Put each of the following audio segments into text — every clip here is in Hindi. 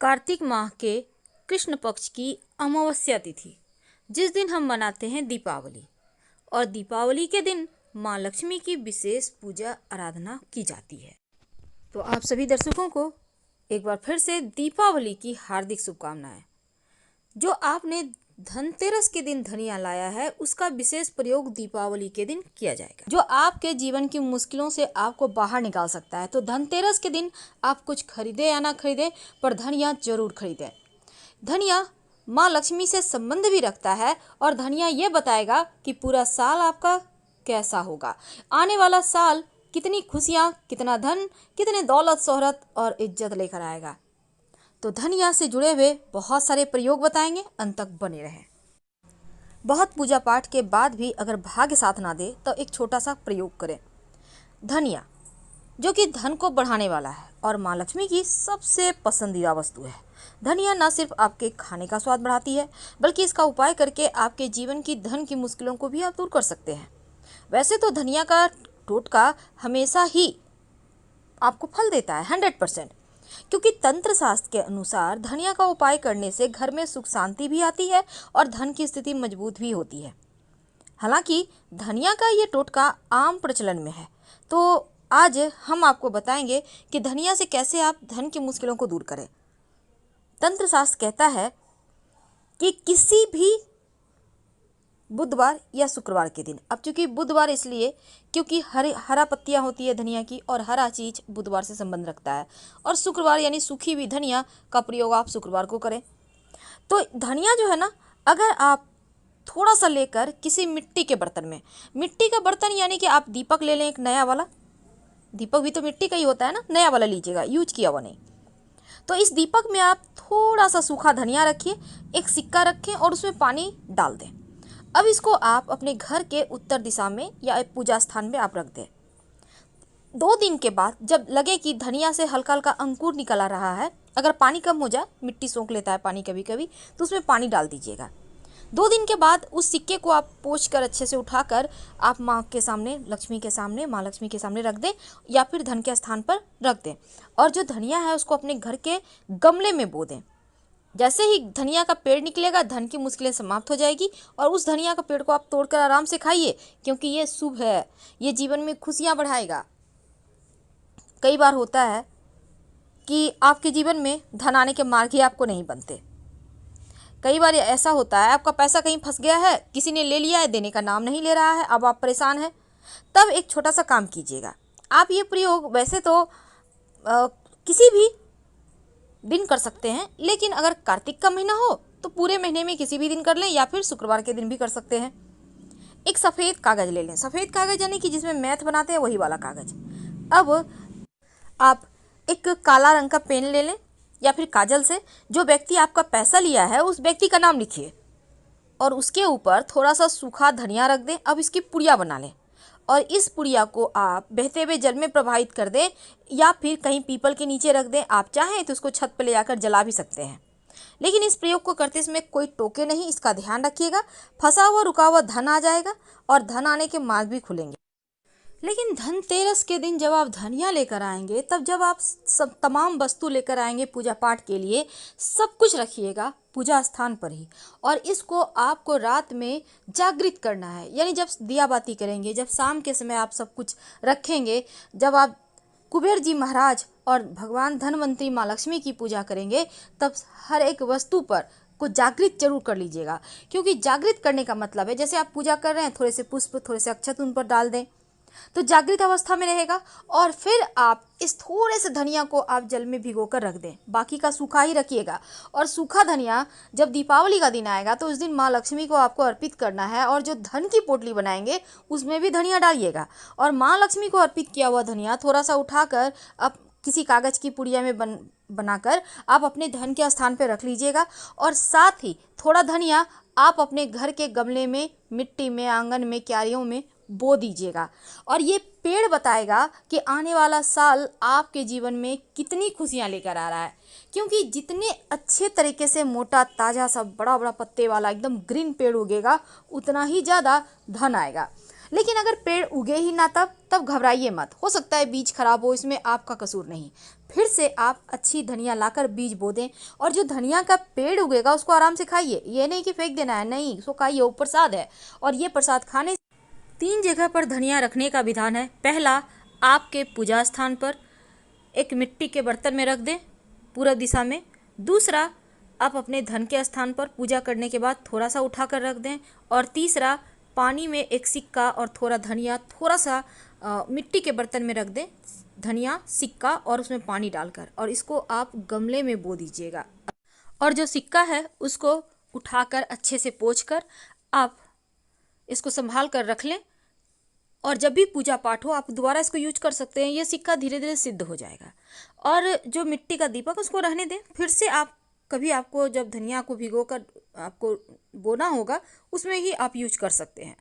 कार्तिक माह के कृष्ण पक्ष की अमावस्या तिथि, जिस दिन हम मनाते हैं दीपावली। और दीपावली के दिन माँ लक्ष्मी की विशेष पूजा आराधना की जाती है। तो आप सभी दर्शकों को एक बार फिर से दीपावली की हार्दिक शुभकामनाएं। जो आपने धनतेरस के दिन धनिया लाया है, उसका विशेष प्रयोग दीपावली के दिन किया जाएगा, जो आपके जीवन की मुश्किलों से आपको बाहर निकाल सकता है। तो धनतेरस के दिन आप कुछ खरीदे या ना खरीदे, पर धनिया जरूर खरीदें। धनिया माँ लक्ष्मी से संबंध भी रखता है और धनिया ये बताएगा कि पूरा साल आपका कैसा होगा, आने वाला साल कितनी खुशियाँ, कितना धन, कितने दौलत, शोहरत और इज्जत लेकर आएगा। तो धनिया से जुड़े हुए बहुत सारे प्रयोग बताएंगे, अंत तक बने रहें। बहुत पूजा पाठ के बाद भी अगर भाग्य साथ ना दे तो एक छोटा सा प्रयोग करें। धनिया जो कि धन को बढ़ाने वाला है और माँ लक्ष्मी की सबसे पसंदीदा वस्तु है। धनिया न सिर्फ आपके खाने का स्वाद बढ़ाती है, बल्कि इसका उपाय करके आपके जीवन की धन की मुश्किलों को भी आप दूर कर सकते हैं। वैसे तो धनिया का टोटका हमेशा ही आपको फल देता है 100%, क्योंकि तंत्र शास्त्र के अनुसार धनिया का उपाय करने से घर में सुख शांति भी आती है और धन की स्थिति मजबूत भी होती है। हालांकि धनिया का ये टोटका आम प्रचलन में है, तो आज हम आपको बताएंगे कि धनिया से कैसे आप धन की मुश्किलों को दूर करें। तंत्र शास्त्र कहता है कि किसी भी बुधवार या शुक्रवार के दिन, अब चूंकि बुधवार इसलिए क्योंकि हरा पत्तियां होती है धनिया की, और हरा चीज बुधवार से संबंध रखता है, और शुक्रवार यानी सूखी हुई धनिया का प्रयोग आप शुक्रवार को करें। तो धनिया जो है ना, अगर आप थोड़ा सा लेकर किसी मिट्टी के बर्तन में, मिट्टी का बर्तन यानी कि आप दीपक ले लें, एक नया वाला, दीपक भी तो मिट्टी का ही होता है ना, नया वाला लीजिएगा, यूज किया हुआ नहीं। तो इस दीपक में आप थोड़ा सा सूखा धनिया रखिए, एक सिक्का रखें और उसमें पानी डाल दें। अब इसको आप अपने घर के उत्तर दिशा में या पूजा स्थान में आप रख दें। 2 दिन के बाद जब लगे कि धनिया से हल्का हल्का अंकुर निकल आ रहा है, अगर पानी कम हो जाए, मिट्टी सोख लेता है पानी कभी कभी, तो उसमें पानी डाल दीजिएगा। 2 दिन के बाद उस सिक्के को आप पोंछ कर अच्छे से उठाकर आप माँ के सामने, लक्ष्मी के सामने, माँ लक्ष्मी के सामने रख दें या फिर धन के स्थान पर रख दें। और जो धनिया है उसको अपने घर के गमले में बो दें। जैसे ही धनिया का पेड़ निकलेगा, धन की मुश्किलें समाप्त हो जाएगी और उस धनिया का पेड़ को आप तोड़कर आराम से खाइए, क्योंकि ये शुभ है, ये जीवन में खुशियाँ बढ़ाएगा। कई बार होता है कि आपके जीवन में धन आने के मार्ग ही आपको नहीं बनते। कई बार ऐसा होता है, आपका पैसा कहीं फंस गया है, किसी ने ले लिया है, देने का नाम नहीं ले रहा है, अब आप परेशान हैं। तब एक छोटा सा काम कीजिएगा। आप ये प्रयोग वैसे तो किसी भी दिन कर सकते हैं, लेकिन अगर कार्तिक का महीना हो तो पूरे महीने में किसी भी दिन कर लें, या फिर शुक्रवार के दिन भी कर सकते हैं। एक सफ़ेद कागज़ ले लें, सफ़ेद कागज़ यानी कि जिसमें मैथ बनाते हैं वही वाला कागज़। अब आप एक काला रंग का पेन ले लें या फिर काजल से जो व्यक्ति आपका पैसा लिया है उस व्यक्ति का नाम लिखिए और उसके ऊपर थोड़ा सा सूखा धनिया रख दें। अब इसकी पुड़िया बना लें और इस पुड़िया को आप बहते हुए जल में प्रवाहित कर दें या फिर कहीं पीपल के नीचे रख दें। आप चाहें तो उसको छत पर ले जाकर जला भी सकते हैं, लेकिन इस प्रयोग को करते समय कोई टोके नहीं, इसका ध्यान रखिएगा। फंसा हुआ रुका हुआ धन आ जाएगा और धन आने के मार्ग भी खुलेंगे। लेकिन धनतेरस के दिन जब आप धनिया लेकर आएंगे, तब जब आप सब तमाम वस्तु लेकर आएंगे पूजा पाठ के लिए, सब कुछ रखिएगा पूजा स्थान पर ही, और इसको आपको रात में जागृत करना है। यानी जब दिया बाती करेंगे, जब शाम के समय आप सब कुछ रखेंगे, जब आप कुबेर जी महाराज और भगवान धनवंतरी माँ लक्ष्मी की पूजा करेंगे, तब हर एक वस्तु पर को जागृत जरूर कर लीजिएगा। क्योंकि जागृत करने का मतलब है, जैसे आप पूजा कर रहे हैं, थोड़े से पुष्प, थोड़े से अक्षत उन पर डाल दें तो जागृत अवस्था में रहेगा। और फिर आप इस थोड़े से धनिया को आप जल में भिगोकर रख दें, बाकी का सूखा ही रखिएगा। और सूखा धनिया जब दीपावली का दिन आएगा तो उस दिन माँ लक्ष्मी को आपको अर्पित करना है, और जो धन की पोटली बनाएंगे उसमें भी धनिया डालिएगा। और माँ लक्ष्मी को अर्पित किया हुआ धनिया थोड़ा सा उठाकर आप किसी कागज़ की पुड़िया में बनाकर आप अपने धन के स्थान पर रख लीजिएगा। और साथ ही थोड़ा धनिया आप अपने घर के गमले में, मिट्टी में, आंगन में, क्यारियों में बो दीजिएगा। और ये पेड़ बताएगा कि आने वाला साल आपके जीवन में कितनी खुशियां लेकर आ रहा है। क्योंकि जितने अच्छे तरीके से मोटा, ताज़ा, सब बड़ा बड़ा पत्ते वाला एकदम ग्रीन पेड़ उगेगा, उतना ही ज़्यादा धन आएगा। लेकिन अगर पेड़ उगे ही ना, तब घबराइए मत। हो सकता है बीज खराब हो, इसमें आपका कसूर नहीं। फिर से आप अच्छी धनिया लाकर बीज बो दें और जो धनिया का पेड़ उगेगा उसको आराम से खाइए। ये नहीं कि फेंक देना है, नहीं, उसको खाइए, वो प्रसाद है। और ये प्रसाद खाने 3 जगह पर धनिया रखने का विधान है। पहला, आपके पूजा स्थान पर एक मिट्टी के बर्तन में रख दें पूरब दिशा में। दूसरा, आप अपने धन के स्थान पर पूजा करने के बाद थोड़ा सा उठाकर रख दें। और तीसरा, पानी में एक सिक्का और थोड़ा धनिया थोड़ा सा मिट्टी के बर्तन में रख दें, धनिया सिक्का और उसमें पानी डालकर, और इसको आप गमले में बो दीजिएगा। और जो सिक्का है उसको उठाकर अच्छे से पोंछकर आप इसको संभाल कर रख लें। और जब भी पूजा पाठ हो आप दोबारा इसको यूज कर सकते हैं। ये सिक्का धीरे धीरे सिद्ध हो जाएगा। और जो मिट्टी का दीपक उसको रहने दें। फिर से आप कभी आपको जब धनिया को भिगोकर आपको बोना होगा उसमें ही आप यूज कर सकते हैं।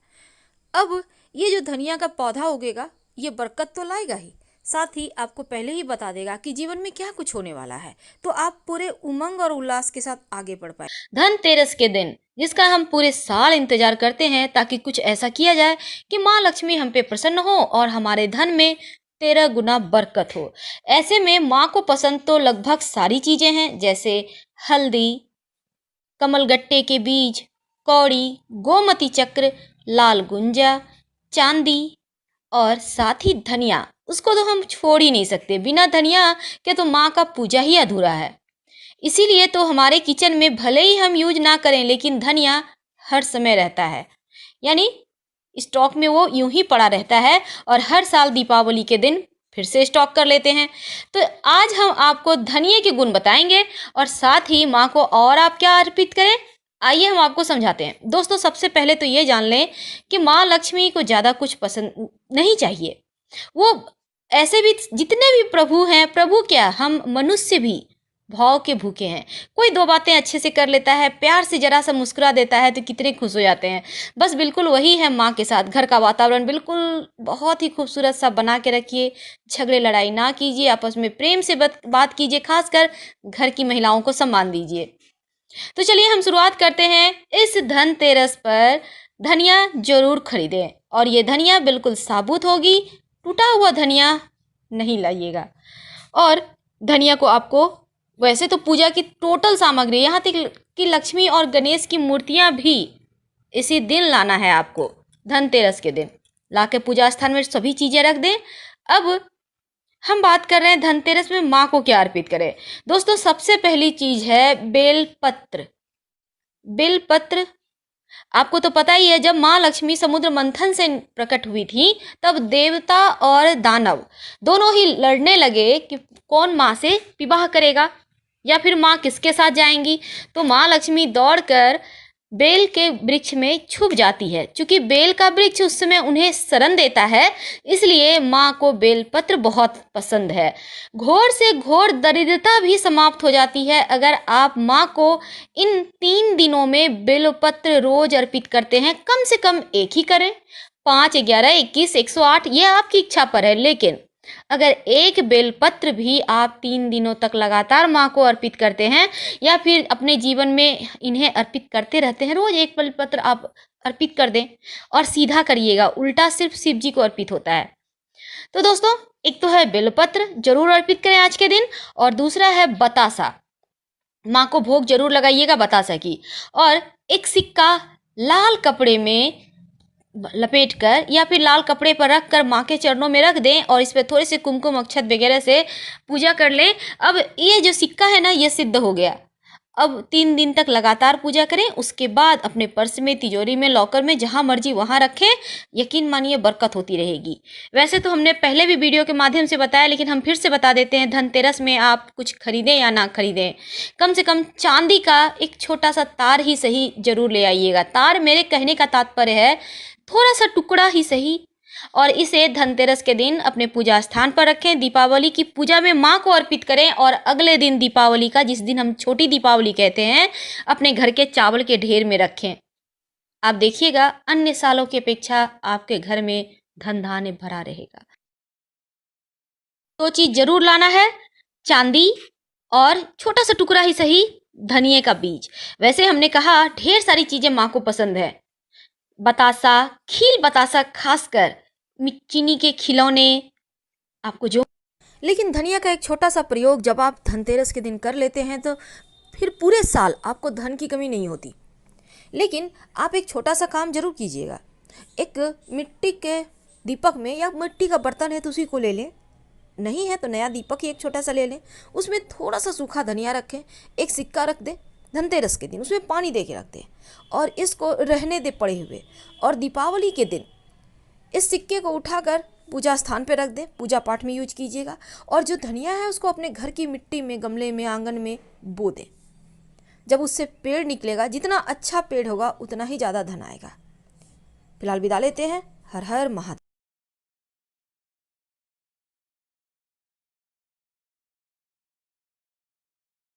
अब ये जो धनिया का पौधा उगेगा ये बरकत तो लाएगा ही, साथ ही आपको पहले ही बता देगा कि जीवन में क्या कुछ होने वाला है, तो आप पूरे उमंग और उल्लास के साथ आगे बढ़ पाए। धनतेरस के दिन जिसका हम पूरे साल इंतजार करते हैं ताकि कुछ ऐसा किया जाए कि माँ लक्ष्मी हम पे प्रसन्न हो और हमारे धन में 13 गुना बरकत हो। ऐसे में माँ को पसंद तो लगभग सारी चीजें हैं, जैसे हल्दी, कमलगट्टे के बीज, कौड़ी, गोमती चक्र, लाल गुंजा, चांदी और साथ ही धनिया। उसको तो हम छोड़ ही नहीं सकते। बिना धनिया के तो माँ का पूजा ही अधूरा है। इसीलिए तो हमारे किचन में भले ही हम यूज ना करें लेकिन धनिया हर समय रहता है, यानी स्टॉक में वो यूं ही पड़ा रहता है और हर साल दीपावली के दिन फिर से स्टॉक कर लेते हैं। तो आज हम आपको धनिये के गुण बताएंगे और साथ ही माँ को और आप क्या अर्पित करें, आइए हम आपको समझाते हैं। दोस्तों, सबसे पहले तो ये जान लें कि माँ लक्ष्मी को ज़्यादा कुछ पसंद नहीं चाहिए। वो ऐसे भी जितने भी प्रभु हैं, प्रभु क्या, हम मनुष्य भी भाव के भूखे हैं। कोई 2 बातें अच्छे से कर लेता है, प्यार से जरा सा मुस्कुरा देता है तो कितने खुश हो जाते हैं। बस बिल्कुल वही है माँ के साथ। घर का वातावरण बिल्कुल बहुत ही खूबसूरत सा बना के रखिए। झगड़े लड़ाई ना कीजिए, आपस में प्रेम से बात कीजिए, खासकर घर की महिलाओं को सम्मान दीजिए। तो चलिए हम शुरुआत करते हैं। इस धनतेरस पर धनिया जरूर खरीदें और ये धनिया बिल्कुल साबुत होगी, टूटा हुआ धनिया नहीं लाइएगा। और धनिया को आपको वैसे तो पूजा की टोटल सामग्री, यहाँ तक कि लक्ष्मी और गणेश की मूर्तियां भी इसी दिन लाना है आपको। धनतेरस के दिन लाके पूजा स्थान में सभी चीजें रख दें। अब हम बात कर रहे हैं धनतेरस में माँ को क्या अर्पित करें। दोस्तों, सबसे पहली चीज है बेलपत्र। बेलपत्र आपको तो पता ही है, जब माँ लक्ष्मी समुद्र मंथन से प्रकट हुई थी तब देवता और दानव दोनों ही लड़ने लगे कि कौन माँ से विवाह करेगा या फिर माँ किसके साथ जाएंगी। तो माँ लक्ष्मी दौड़कर बेल के वृक्ष में छुप जाती है। क्योंकि बेल का वृक्ष उस समय उन्हें शरण देता है, इसलिए माँ को बेलपत्र बहुत पसंद है। घोर से घोर दरिद्रता भी समाप्त हो जाती है अगर आप माँ को इन 3 दिनों में बेलपत्र रोज अर्पित करते हैं। कम से कम एक ही करें, 5, 11, 21, 108 ये आपकी इच्छा पर है। लेकिन अगर एक बेलपत्र भी आप 3 दिनों तक लगातार माँ को अर्पित करते हैं या फिर अपने जीवन में इन्हें अर्पित करते रहते हैं, रोज एक बेलपत्र आप अर्पित कर दें और सीधा करिएगा, उल्टा सिर्फ शिव जी को अर्पित होता है। तो दोस्तों, एक तो है बेलपत्र जरूर अर्पित करें आज के दिन, और दूसरा है बतासा। माँ को भोग जरूर लगाइएगा बतासा की। और एक सिक्का लाल कपड़े में लपेट कर या फिर लाल कपड़े पर रख कर माँ के चरणों में रख दें और इस पर थोड़े से कुमकुम अक्षत वगैरह से पूजा कर लें। अब ये जो सिक्का है ना, ये सिद्ध हो गया। अब 3 दिन तक लगातार पूजा करें, उसके बाद अपने पर्स में, तिजोरी में, लॉकर में, जहां मर्जी वहां रखें। यकीन मानिए बरकत होती रहेगी। वैसे तो हमने पहले भी वीडियो के माध्यम से बताया, लेकिन हम फिर से बता देते हैं, धनतेरस में आप कुछ खरीदें या ना खरीदें, कम से कम चांदी का एक छोटा सा तार ही सही जरूर ले आइएगा। तार मेरे कहने का तात्पर्य है थोड़ा सा टुकड़ा ही सही, और इसे धनतेरस के दिन अपने पूजा स्थान पर रखें। दीपावली की पूजा में माँ को अर्पित करें और अगले दिन दीपावली का, जिस दिन हम छोटी दीपावली कहते हैं, अपने घर के चावल के ढेर में रखें। आप देखिएगा अन्य सालों की अपेक्षा आपके घर में धन धान्य भरा रहेगा। तो चीज जरूर लाना है, चांदी और छोटा सा टुकड़ा ही सही धनिये का बीज। वैसे हमने कहा ढेर सारी चीजें माँ को पसंद है। बतासा, खील बतासा, खासकर चीनी के खिलौने, आपको जो लेकिन धनिया का एक छोटा सा प्रयोग जब आप धनतेरस के दिन कर लेते हैं तो फिर पूरे साल आपको धन की कमी नहीं होती। लेकिन आप एक छोटा सा काम जरूर कीजिएगा। एक मिट्टी के दीपक में या मिट्टी का बर्तन है तो उसी को ले लें, नहीं है तो नया दीपक ही एक छोटा सा ले लें, उसमें थोड़ा सा सूखा धनिया रखें, एक सिक्का रख दें, धनतेरस के दिन उसमें पानी दे के रख दें और इसको रहने दे पड़े हुए, और दीपावली के दिन इस सिक्के को उठाकर पूजा स्थान पर रख दें, पूजा पाठ में यूज कीजिएगा। और जो धनिया है उसको अपने घर की मिट्टी में, गमले में, आंगन में बो दें। जब उससे पेड़ निकलेगा, जितना अच्छा पेड़ होगा उतना ही ज़्यादा धन आएगा। फिलहाल विदा लेते हैं। हर हर महादेव।